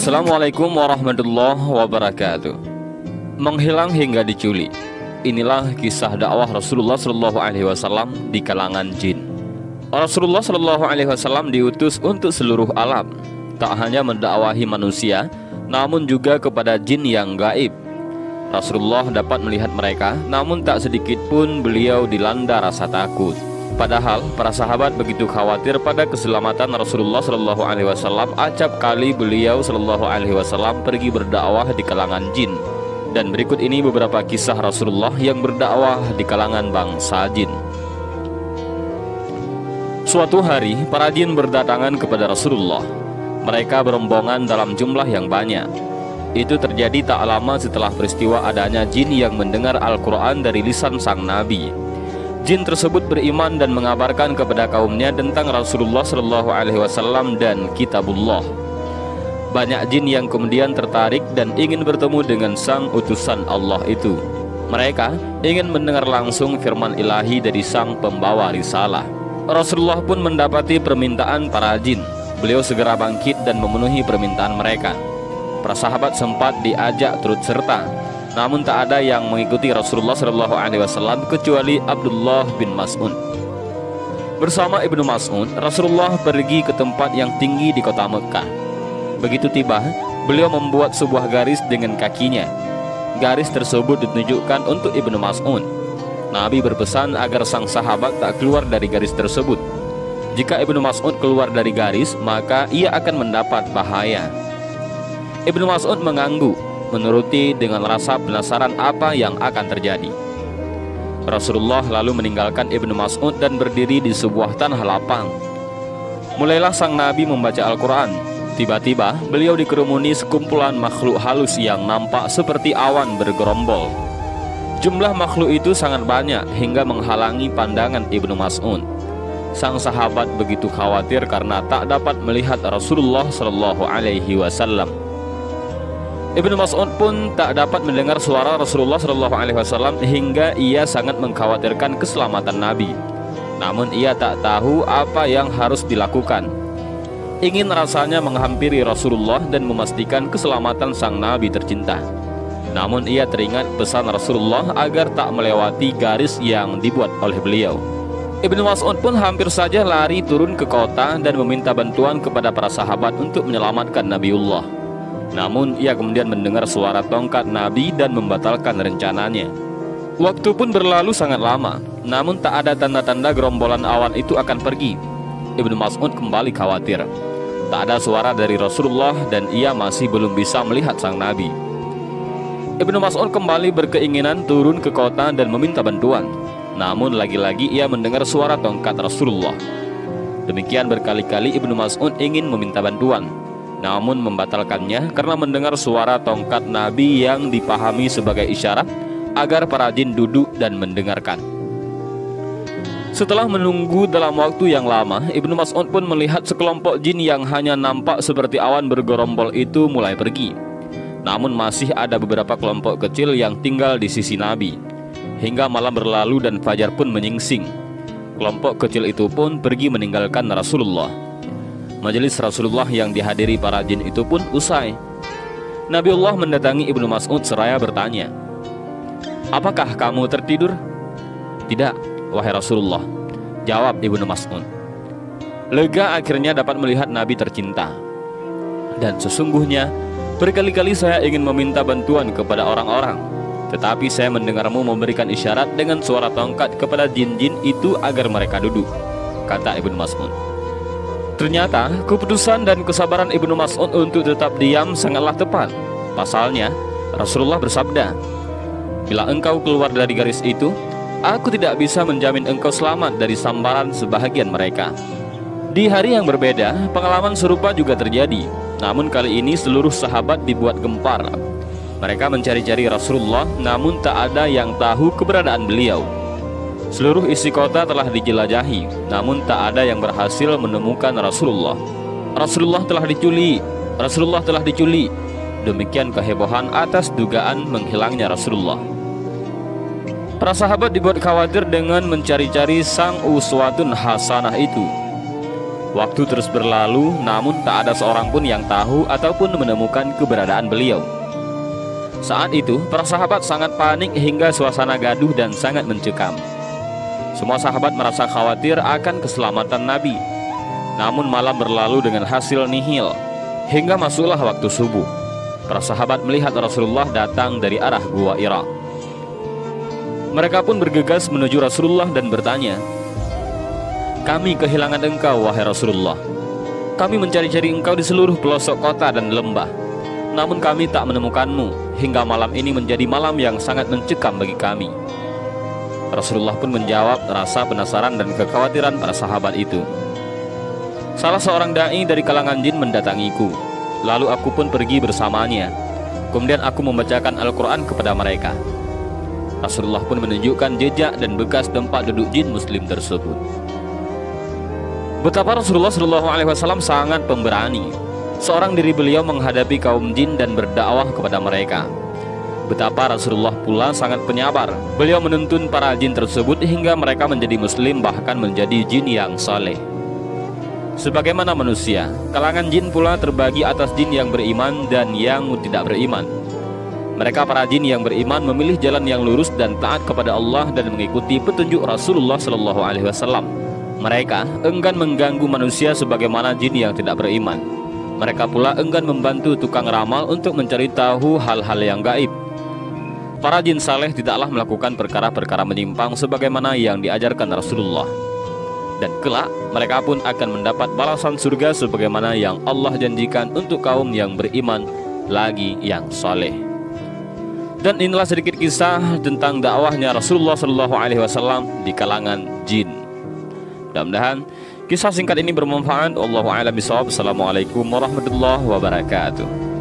Assalamualaikum warahmatullahi wabarakatuh. Menghilang hingga diculik. Inilah kisah dakwah Rasulullah Shallallahu Alaihi Wasallam di kalangan jin. Rasulullah Shallallahu Alaihi Wasallam diutus untuk seluruh alam, tak hanya mendakwahi manusia, namun juga kepada jin yang gaib. Rasulullah dapat melihat mereka, namun tak sedikit pun beliau dilanda rasa takut. Padahal para sahabat begitu khawatir pada keselamatan Rasulullah Shallallahu Alaihi Wasallam. Acap kali beliau Shallallahu Alaihi Wasallam pergi berdakwah di kalangan jin. Dan berikut ini beberapa kisah Rasulullah yang berdakwah di kalangan bangsa jin. Suatu hari para jin berdatangan kepada Rasulullah. Mereka berombongan dalam jumlah yang banyak. Itu terjadi tak lama setelah peristiwa adanya jin yang mendengar Al-Quran dari lisan sang Nabi. Jin tersebut beriman dan mengabarkan kepada kaumnya tentang Rasulullah Shallallahu Alaihi Wasallam dan Kitabullah. Banyak jin yang kemudian tertarik dan ingin bertemu dengan sang utusan Allah itu. Mereka ingin mendengar langsung firman ilahi dari sang pembawa risalah. Rasulullah pun mendapati permintaan para jin. Beliau segera bangkit dan memenuhi permintaan mereka. Para sahabat sempat diajak turut serta, namun tak ada yang mengikuti Rasulullah Shallallahu Alaihi Wasallam kecuali Abdullah bin Mas'ud. Bersama Ibnu Mas'ud, Rasulullah pergi ke tempat yang tinggi di kota Mekah. Begitu tiba, beliau membuat sebuah garis dengan kakinya. Garis tersebut ditunjukkan untuk Ibnu Mas'ud. Nabi berpesan agar sang sahabat tak keluar dari garis tersebut. Jika Ibnu Mas'ud keluar dari garis, maka ia akan mendapat bahaya. Ibnu Mas'ud mengangguk, menuruti dengan rasa penasaran apa yang akan terjadi. Rasulullah lalu meninggalkan Ibnu Mas'ud dan berdiri di sebuah tanah lapang. Mulailah sang Nabi membaca Al-Quran. Tiba-tiba beliau dikerumuni sekumpulan makhluk halus yang nampak seperti awan bergerombol. Jumlah makhluk itu sangat banyak hingga menghalangi pandangan Ibnu Mas'ud. Sang sahabat begitu khawatir karena tak dapat melihat Rasulullah Shallallahu Alaihi Wasallam. Ibnu Mas'ud pun tak dapat mendengar suara Rasulullah Shallallahu Alaihi Wasallam hingga ia sangat mengkhawatirkan keselamatan Nabi. Namun ia tak tahu apa yang harus dilakukan. Ingin rasanya menghampiri Rasulullah dan memastikan keselamatan sang Nabi tercinta. Namun ia teringat pesan Rasulullah agar tak melewati garis yang dibuat oleh beliau. Ibnu Mas'ud pun hampir saja lari turun ke kota dan meminta bantuan kepada para sahabat untuk menyelamatkan Nabiullah. Namun ia kemudian mendengar suara tongkat Nabi dan membatalkan rencananya. Waktu pun berlalu sangat lama, namun tak ada tanda-tanda gerombolan awan itu akan pergi. Ibnu Mas'ud kembali khawatir. Tak ada suara dari Rasulullah dan ia masih belum bisa melihat sang Nabi. Ibnu Mas'ud kembali berkeinginan turun ke kota dan meminta bantuan. Namun lagi-lagi ia mendengar suara tongkat Rasulullah. Demikian berkali-kali Ibnu Mas'ud ingin meminta bantuan, namun membatalkannya karena mendengar suara tongkat Nabi yang dipahami sebagai isyarat agar para jin duduk dan mendengarkan. Setelah menunggu dalam waktu yang lama, Ibnu Mas'ud pun melihat sekelompok jin yang hanya nampak seperti awan bergerombol itu mulai pergi. Namun masih ada beberapa kelompok kecil yang tinggal di sisi Nabi. Hingga malam berlalu dan fajar pun menyingsing. Kelompok kecil itu pun pergi meninggalkan Rasulullah. Majelis Rasulullah yang dihadiri para jin itu pun usai. Nabiullah mendatangi Ibnu Mas'ud seraya bertanya, "Apakah kamu tertidur?" "Tidak, wahai Rasulullah," jawab Ibnu Mas'ud. Lega akhirnya dapat melihat Nabi tercinta. "Dan sesungguhnya berkali-kali saya ingin meminta bantuan kepada orang-orang, tetapi saya mendengarmu memberikan isyarat dengan suara tongkat kepada jin-jin itu agar mereka duduk," kata Ibnu Mas'ud. Ternyata keputusan dan kesabaran Ibnu Mas'ud untuk tetap diam sangatlah tepat. Pasalnya Rasulullah bersabda, "Bila engkau keluar dari garis itu, aku tidak bisa menjamin engkau selamat dari sambaran sebahagian mereka." Di hari yang berbeda, pengalaman serupa juga terjadi. Namun kali ini seluruh sahabat dibuat gempar. Mereka mencari-cari Rasulullah, namun tak ada yang tahu keberadaan beliau. Seluruh isi kota telah dijelajahi, namun tak ada yang berhasil menemukan Rasulullah. Rasulullah telah diculik, Rasulullah telah diculik. Demikian kehebohan atas dugaan menghilangnya Rasulullah. Para sahabat dibuat khawatir dengan mencari-cari sang uswatun hasanah itu. Waktu terus berlalu, namun tak ada seorang pun yang tahu ataupun menemukan keberadaan beliau. Saat itu, para sahabat sangat panik hingga suasana gaduh dan sangat mencekam. Semua sahabat merasa khawatir akan keselamatan Nabi. Namun malam berlalu dengan hasil nihil. Hingga masuklah waktu subuh. Para sahabat melihat Rasulullah datang dari arah Gua Hira. Mereka pun bergegas menuju Rasulullah dan bertanya, "Kami kehilangan engkau, wahai Rasulullah. Kami mencari-cari engkau di seluruh pelosok kota dan lembah. Namun kami tak menemukanmu, hingga malam ini menjadi malam yang sangat mencekam bagi kami." Rasulullah pun menjawab rasa penasaran dan kekhawatiran para sahabat itu. "Salah seorang da'i dari kalangan jin mendatangiku. Lalu aku pun pergi bersamanya. Kemudian aku membacakan Al-Quran kepada mereka." Rasulullah pun menunjukkan jejak dan bekas tempat duduk jin muslim tersebut. Betapa Rasulullah SAW sangat pemberani. Seorang diri beliau menghadapi kaum jin dan berdakwah kepada mereka. Betapa Rasulullah pula sangat penyabar. Beliau menuntun para jin tersebut hingga mereka menjadi muslim, bahkan menjadi jin yang saleh. Sebagaimana manusia, kalangan jin pula terbagi atas jin yang beriman dan yang tidak beriman. Mereka para jin yang beriman memilih jalan yang lurus dan taat kepada Allah dan mengikuti petunjuk Rasulullah SAW. Mereka enggan mengganggu manusia sebagaimana jin yang tidak beriman. Mereka pula enggan membantu tukang ramal untuk mencari tahu hal-hal yang gaib. Para jin saleh tidaklah melakukan perkara-perkara menyimpang sebagaimana yang diajarkan Rasulullah. Dan kelak mereka pun akan mendapat balasan surga sebagaimana yang Allah janjikan untuk kaum yang beriman lagi yang saleh. Dan inilah sedikit kisah tentang dakwahnya Rasulullah SAW di kalangan jin. Mudah-mudahan kisah singkat ini bermanfaat. Wallahu a'lam bishawab. Assalamualaikum warahmatullahi wabarakatuh.